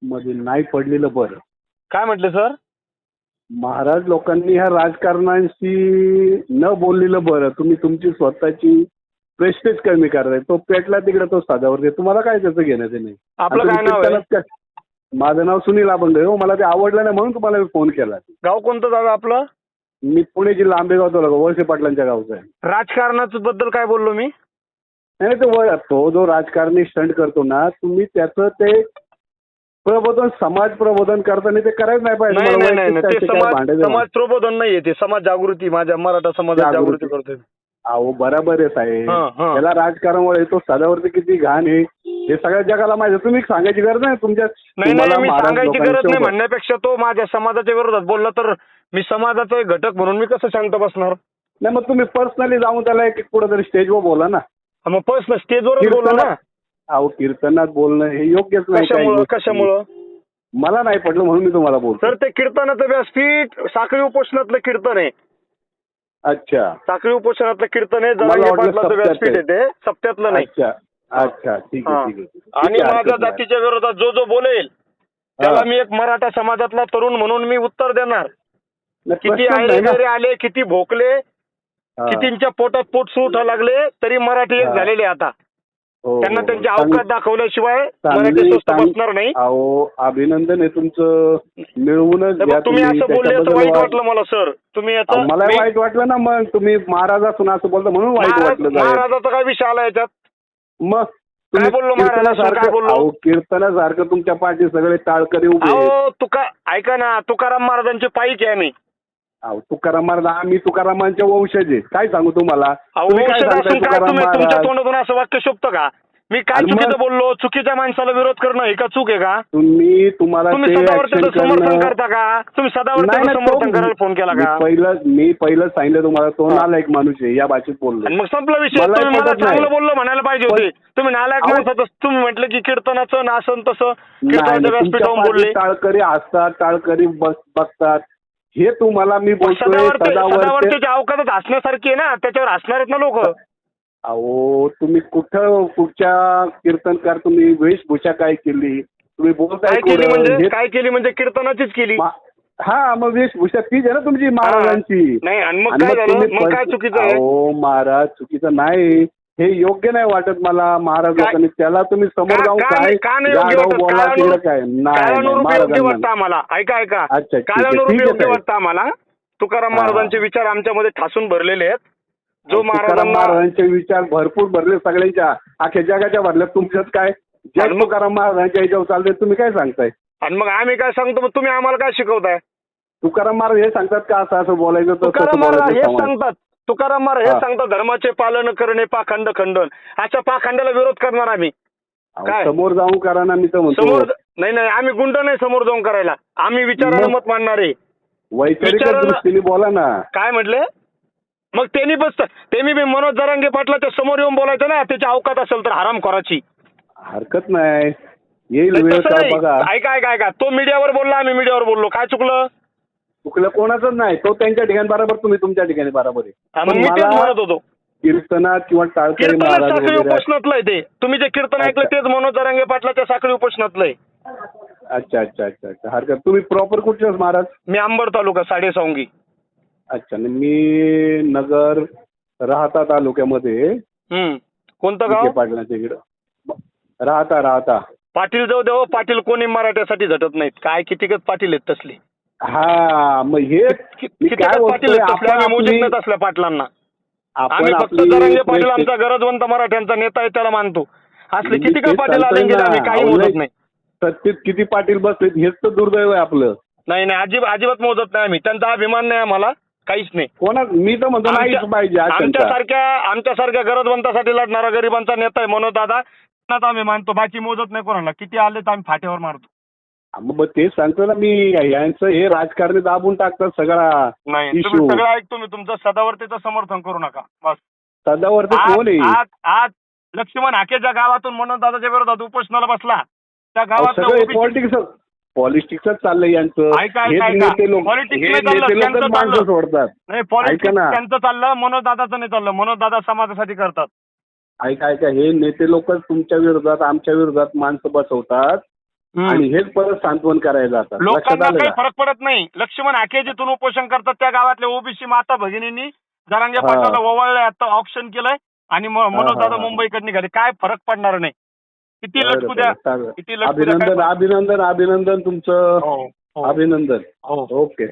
मध्ये नाही पडलेलं बरं. काय म्हटले सर? महाराज लोकांनी ह्या राजकारणाशी न बोललेलं बरं. तुम्ही तुमची स्वतःची प्रेस्टेज कमी करताय. तो पेटला तिकडे तो साधावर तुम्हाला काय त्याचं घेणं ते नाही. आपलं काय नाव आहे? माझं नाव सुनील आबंगे. हो, मला ते आवडलं नाही म्हणून तुम्हाला मी फोन केला. गाव कोणतं दादा आपलं? मी पुणे जिल्हा आंबेगाव तालुका वळसे पाटलांच्या गावचा आहे. राजकारणाचं बद्दल काय बोललो मी? नाही तो जो राजकारणी स्टंट करतो ना, तुम्ही त्याचं ते प्रबोधन, समाज प्रबोधन करताना ते करायच नाही पाहिजे. नाही ते समाज प्रबोधन नाहीये, ते समाज जागृती. माझ्या मराठा समाजात जागृती करतोय. अहो बरोबर आहे साहेब. त्याला राजकारणामुळे तो साधावरती किती घाण आहे हे सगळ्या जगाला माहिती. तुम्ही सांगायची गरज नाही तुमच्या. नाही मी सांगायची गरज नाही म्हणण्यापेक्षा तो माझ्या समाजाच्या विरोधात बोलला तर मी समाजाचा एक घटक म्हणून मी कसं शांत बसणार? नाही मग तुम्ही पर्सनली जाऊन त्याला एक कुठेतरी स्टेजवर बोला ना. मग पर्सनल स्टेजवरच बोललो ना. अहो कीर्तनात बोलणं हे योग्यच नाही. कशामुळं? मला नाही पडलं म्हणून मी तुम्हाला बोलतो. सर ते कीर्तनाचं व्यासपीठ साखळी उपोषणातलं कीर्तन आहे. अच्छा. साखळी उपोषणातलं कीर्तन आहे. जरांगे पाटलाचं व्यासपीठ आहे ते, सप्त्यातलं नाही. अच्छा ठीक आहे. आणि माझ्या जातीच्या विरोधात जो बोलेल त्याला मी एक मराठा समाजातला तरुण म्हणून मी उत्तर देणार. किती आले आले, किती भोकले, कितींच्या पोटात पोट सुटा लागले तरी मराठी एक झालेले आता. त्यांना त्यांची अवकाश दाखवल्याशिवाय मराठी स्वस्त बसणार नाही. अहो अभिनंदन आहे तुमचं. मिळवूनच तुम्ही असं बोलले तर वाईट वाटलं मला सर. तुम्ही मला वाईट वाटलं ना. मग तुम्ही महाराज असून असं बोलता म्हणून वाईट वाटलं. महाराजाचा काय विषय आला याच्यात? मग काय बोललो महाराजासारखं? कीर्तनासारखं तुमच्या पाठी सगळे टाळकरी उभे. ऐका ना, तुकाराम महाराजांची पायी आहे आम्ही. तुकाराम महाराज, आम्ही तुकारामांच्या वंशज आहे. काय सांगू तुम्हाला? तुमच्या तोंडातून असं वाक्य शोभतं का? मी काय चुकीचं बोललो? चुकीच्या माणसाला विरोध करणं हे का चूक आहे का? तुम्ही सदावर्तेचं समर्थन करता का? तुम्ही सदावर्तेचं समर्थन करायला फोन केला का? मी पहिलं सांगितलं तुम्हाला, तो नालायक माणूस आहे या भाषेत बोललो. मग संपला विषय. तुम्ही मला चांगलं बोललो म्हणायला पाहिजे होते. तुम्ही नालायक माणसाचं तुम्ही म्हटलं की कीर्तनाचं नासन तसं कीर्तनाच्या व्यासपीठावर बोलले. टाळकरी असतात, टाळकरी बसतात हे तुम्हाला मी बोलतोय. सदावर्तेच्या अवकाशात हसण्यासारखी आहे ना, त्याच्यावर हसणार आहेत ना लोक. अहो तुम्ही कुठच्या कीर्तनकार, तुम्ही वेशभूषा काय केली? तुम्ही बोलताय काय केली म्हणजे कीर्तनाचीच केली. हा मग वेशभूषा तीच आहे ना तुमची महाराजांची. नाही आणि मग काय झालं? मग काय चुकीचं आहे? हो महाराज चुकीचं नाही, हे योग्य नाही वाटत मला. महाराज लोकांनी त्याला तुम्ही समोर जाऊन काय बोला तिकडे काय वाटतं आम्हाला. ऐका काळानुरूपी योग्य वाटतं आम्हाला. तुकाराम महाराजांचे विचार आमच्यामध्ये ठासून भरलेले आहेत. जो महाराजांचे विचार भरपूर भरले सगळ्यांच्या, अख्ख्या जगाच्या भरल्या. तुमच्यात काय जय तुकाराम महाराजांच्या ह्याच्यावर चालते, तुम्ही काय सांगताय? आणि मग आम्ही काय सांगतो? मग तुम्ही आम्हाला काय शिकवताय? तुकाराम महाराज हे सांगतात का असं बोलायचं? तुकाराम महाराज हे सांगतात. तुकाराम महाराज हे सांगतात धर्माचे पालन करणे पाखंड खंडन. अशा पाखंडाला विरोध करणार आम्ही. काय समोर जाऊन करा ना. मी तर म्हणतो समोर नाही आम्ही गुंड नाही समोर जाऊन करायला. आम्ही विचाराला मत मांडणारे. वैचारिक दृष्टीने बोला ना. काय म्हटले? मग त्यांनी त्यांनी मनोज जरांगे पाटलाच्या समोर येऊन बोलायचं ना. त्याची अवकात असेल तर हराम करायची हरकत नाही. येईल वेळ बघा. ऐका तो मीडियावर बोलला, आम्ही मीडियावर बोललो. काय चुकलं कोणाचंच नाही. तो त्यांच्या ठिकाणी बरोबर, तुम्ही तुमच्या ठिकाणी बरोबर आहे. मी तेच म्हणत होतो. कीर्तनात किंवा टाळकरी साखळी उपोषणातलं आहे ते. तुम्ही जे कीर्तन ऐकलं तेच मनोज जरांगे पाटलाच्या साखळी उपोषणातलं आहे. अच्छा हरकत. तुम्ही प्रॉपर कुठचे महाराज? मी अंबड तालुका साडेसावंगी. अच्छा. मी नगर राहता तालुक्यामध्ये. कोणतं गाव? पाटलांच्या इकडं राहता. पाटील जाऊ देव. पाटील कोणी मराठ्यासाठी झटत नाहीत. काय कितीकच पाटील आहेत तसले. हा मग हे पाटील मोजित असल्या पाटलांना. आम्ही फक्त जरांगे पाटील आमचा गरजवंत मराठ्यांचा नेता आहे त्याला मानतो. असले किती का पाटील आले गेले आम्ही काही मोजत नाही. सत्तेत किती पाटील बसले हेच तर दुर्दैव आहे आपलं. नाही अजिबात मोजत नाही आम्ही. त्यांचा अभिमान नाही आम्हाला काहीच नाही. मी तर म्हणतो नाहीच पाहिजे. आमच्यासारख्या गरजवंतासाठी लढणारा गरिबांचा नेता आहे मनोज दादा. आम्ही मानतो. बाकी मोजत नाही कोणाला. किती आले तर आम्ही फाट्यावर मारतो. मग तेच सांगतो ना मी. यांचं हे राजकारणी दाबून टाकतात सगळा. नाही तुम्ही सगळं ऐकतो मी तुमचं. सदावर्तेचं समर्थन करू नका बस. सदावर्ते कोण आहे? आज लक्ष्मण हाकेच्या गावातून मनोज दादाच्या विरोधात उपोषणाला बसला. त्या गावात पॉलिटिक्सच चाललंय यांचं. पॉलिटिक्स सोडतात. नाही पॉलिटिक्स त्यांचं चाललं, मनोज दादाचं नाही चाललं. मनोज दादा समाजासाठी करतात. ऐका हे नेते लोक तुमच्या विरोधात आमच्या विरोधात माणसं बसवतात आणि हेच परत सांत्वन करायला जातात. लक्षात लोकांना आलं काही का? फरक पडत नाही. लक्ष्मण हाके जिथून उपोषण करतात त्या गावातल्या ओबीसी माता भगिनींनी जरांगे हा. पाटलाला ओवाळलंय, आता ऑप्शन केलंय आणि मनोज दादा हा. मुंबईकडे निघाले. काय फरक पडणार नाही. किती बरं, लटकू द्या, बरं, चालेल. किती लटकू द्या, काय अभिनंदन फरक- अभिनंदन अभिनंदन तुमचं. हो, हो, अभिनंदन. हो. ओके.